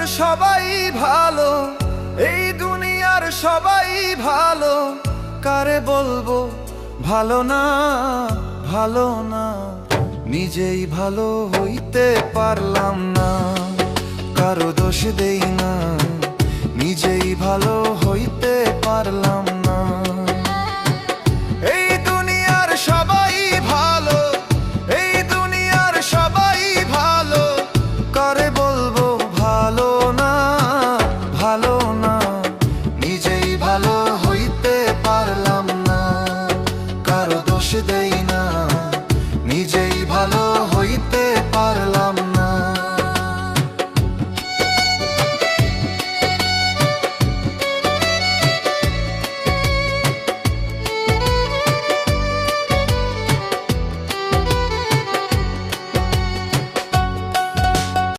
দুনিয়ার সবাই ভালো, এই দুনিয়ার সবাই ভালো, কারে বলবো ভালো না, ভালো না। নিজেই ভালো হইতে পারলাম না, কারো দোষ দেই না, নিজেই ভালো হইতে পারলাম